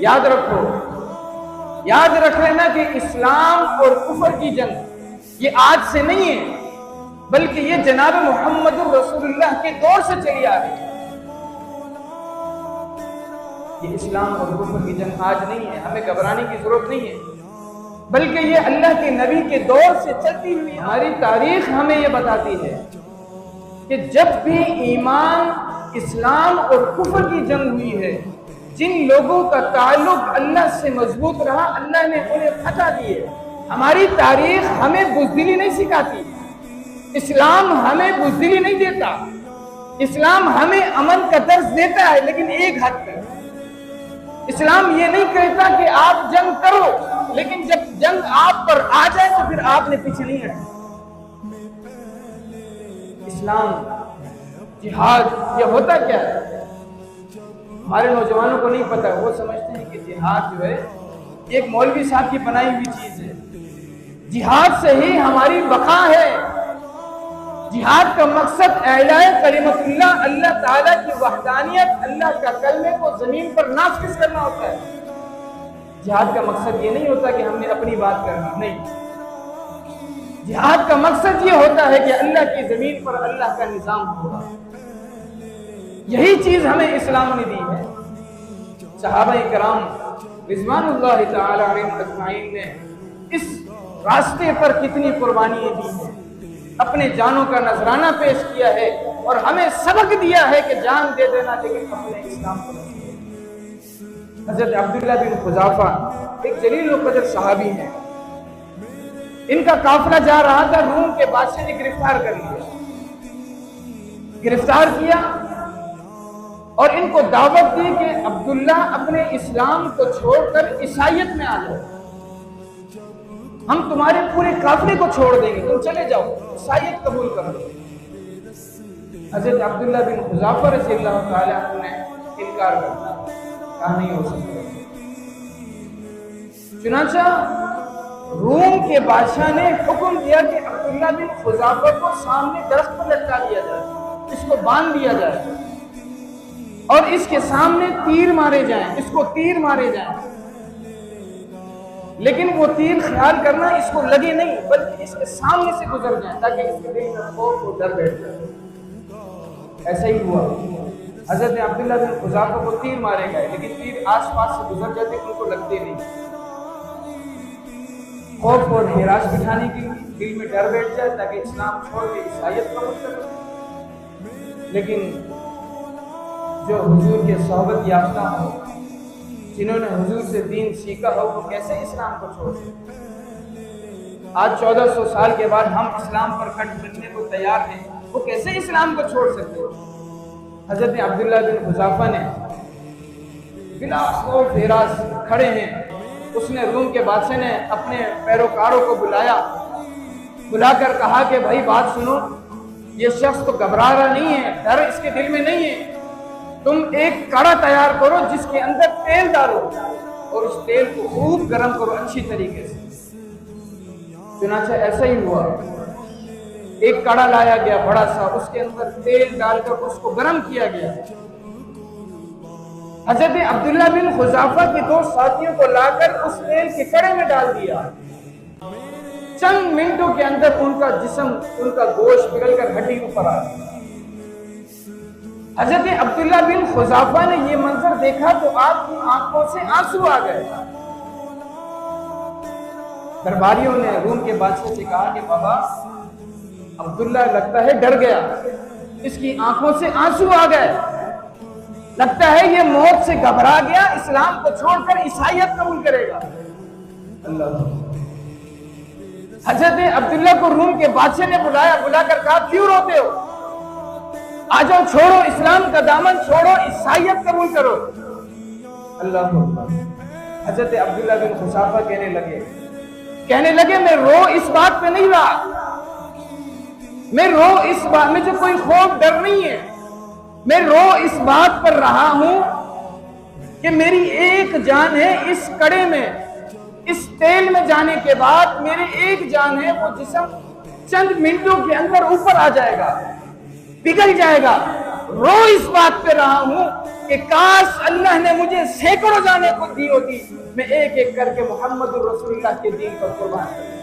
یاد رکھو، یاد رکھ لینا کہ اسلام اور کفر کی جنگ یہ آج سے نہیں ہے، بلکہ یہ جناب محمد رسول اللہ کے دور سے چلی آ رہی ہے۔ یہ اسلام اور کفر کی جنگ آج نہیں ہے، ہمیں گھبرانے کی ضرورت نہیں ہے، بلکہ یہ اللہ کے نبی کے دور سے چلتی ہوئی ہماری تاریخ ہمیں یہ بتاتی ہے کہ جب بھی ایمان، اسلام اور کفر کی جنگ ہوئی ہے، جن لوگوں کا تعلق اللہ سے مضبوط رہا، اللہ نے انہیں فتح دی ہے۔ ہماری تاریخ ہمیں بزدلی نہیں سکھاتی، اسلام ہمیں بزدلی نہیں دیتا، اسلام ہمیں امن کا درس دیتا ہے، لیکن ایک حد تک۔ اسلام یہ نہیں کہتا کہ آپ جنگ کرو، لیکن جب جنگ آپ پر آ جائے تو پھر آپ نے پیچھے نہیں ہٹنا۔ اسلام، جہاد، یہ ہوتا کیا ہے؟ ہمارے نوجوانوں کو نہیں پتا، وہ سمجھتے ہیں کہ جہاد جو ہے ایک مولوی صاحب کی بنائی ہوئی چیز ہے۔ جہاد سے ہی ہماری بقا ہے۔ جہاد کا مقصد اعلاء کلمت اللہ، اللہ تعالیٰ کی وحدانیت، اللہ کا کلمے کو زمین پر نافذ کرنا ہوتا ہے۔ جہاد کا مقصد یہ نہیں ہوتا کہ ہم نے اپنی بات کرنی، نہیں۔ جہاد کا مقصد یہ ہوتا ہے کہ اللہ کی زمین پر اللہ کا نظام ہوگا۔ یہی چیز ہمیں اسلام نے دی ہے۔ صحابہ کرام رضوان اللہ تعالی علیہم اجمعین نے اس راستے پر کتنی قربانیاں دی ہیں، اپنے جانوں کا نذرانہ پیش کیا ہے، اور ہمیں سبق دیا ہے کہ جان دے دینا لیکن اپنے اسلام کو نہیں۔ حضرت عبداللہ بن حذافہ ایک جلیل القدر صحابی ہیں، ان کا قافلہ جا رہا تھا، روم کے بادشاہ نے گرفتار کر لیا، گرفتار کیا اور ان کو دعوت دی کہ عبداللہ اپنے اسلام کو چھوڑ کر عیسائیت میں آ جاؤ، ہم تمہارے پورے قافلے کو چھوڑ دیں گے، تم چلے جاؤ، عیسائیت قبول کر لو۔ حضرت عبداللہ بن حذافہ رضی اللہ تعالی عنہ نے انکار کر دیا، کہا نہیں ہو سکتا۔ چنانچہ روم کے بادشاہ نے حکم دیا کہ عبداللہ بن حذافہ کو سامنے درخت پر لٹکا دیا جائے، اس کو باندھ دیا جائے اور اس کے سامنے تیر مارے جائیں، اس کو تیر مارے جائیں، لیکن وہ تیر خیال کرنا اس کو لگے نہیں، بلکہ اس کے سامنے سے گزر جائیں تاکہ اس کے دل میں خوف و ڈر بیٹھ جائے۔ ایسا ہی ہوا، حضرت عبداللہ بن حذافہ کو تیر مارے گئے، لیکن تیر آس پاس سے گزر جاتے، ان کو لگتے نہیں۔ خوف اور ہراس بٹھانے کے لیے دل میں ڈر بیٹھ جائے تاکہ اسلام چھوڑ کے عیسائیت قبول کرے۔ لیکن جو حضور کے صحبت یافتہ ہو، جنہوں نے حضور سے دین سیکھا ہو، وہ کیسے اسلام کو چھوڑ سکتے؟ آج 1400 سال کے بعد ہم اسلام پر کھٹ بننے کو تیار ہیں، وہ کیسے اسلام کو چھوڑ سکتے؟ حضرت عبداللہ بن حذافہ نے بلا خوف ہراس کھڑے ہیں، اس نے روم کے بادشاہ نے اپنے پیروکاروں کو بلا کر کہا کہ بھائی بات سنو، یہ شخص تو گھبرا رہا نہیں ہے، ڈر اس کے دل میں نہیں ہے، تم ایک کڑا تیار کرو جس کے اندر تیل ڈالو اور اس تیل کو خوب گرم کرو اچھی طریقے سے۔ چنانچہ ایسا ہی ہوا، ایک کڑا لایا گیا بڑا سا، اس کے اندر تیل ڈال کر اس کو گرم کیا گیا۔ حضرت عبداللہ بن حذافہ کے دو ساتھیوں کو لا کر اس تیل کے کڑے میں ڈال دیا، چند منٹوں کے اندر ان کا جسم، ان کا گوشت پگھل کر ہڈی اوپر آ گئی۔ حضرت عبداللہ بن حذافہ نے یہ منظر دیکھا تو آپ کی آنکھوں سے آنسو آ گئے۔ درباریوں نے روم کے بادشاہ سے کہا کہ بابا عبداللہ لگتا ہے ڈر گیا، اس کی آنکھوں سے آنسو آ گئے، لگتا ہے یہ موت سے گھبرا گیا، اسلام کو چھوڑ کر عیسائیت قبول کرے گا۔ اللہ، حضرت عبداللہ کو روم کے بادشاہ نے بلا کر کہا کیوں روتے ہو؟ آ جاؤ، چھوڑو اسلام کا دامن، چھوڑو عیسائیت قبول کرو۔ اللہ اکبر۔ حضرت عبداللہ بن حذافہ کہنے لگے میں رو اس بات پہ نہیں رہا، میں رو اس بات میں جو کوئی خوف ڈر نہیں ہے، میں رو اس بات پر رہا ہوں کہ میری ایک جان ہے اس کڑے میں، اس تیل میں جانے کے بعد میری ایک جان ہے، وہ جسم چند منٹوں کے اندر اوپر آ جائے گا، پگھل جائے گا۔ رو اس بات پہ رہا ہوں کہ کاش اللہ نے مجھے سینکڑوں جانے کو دی ہوتی، میں ایک ایک کر کے محمد الرسول اللہ کے دین پر قربان کرتا۔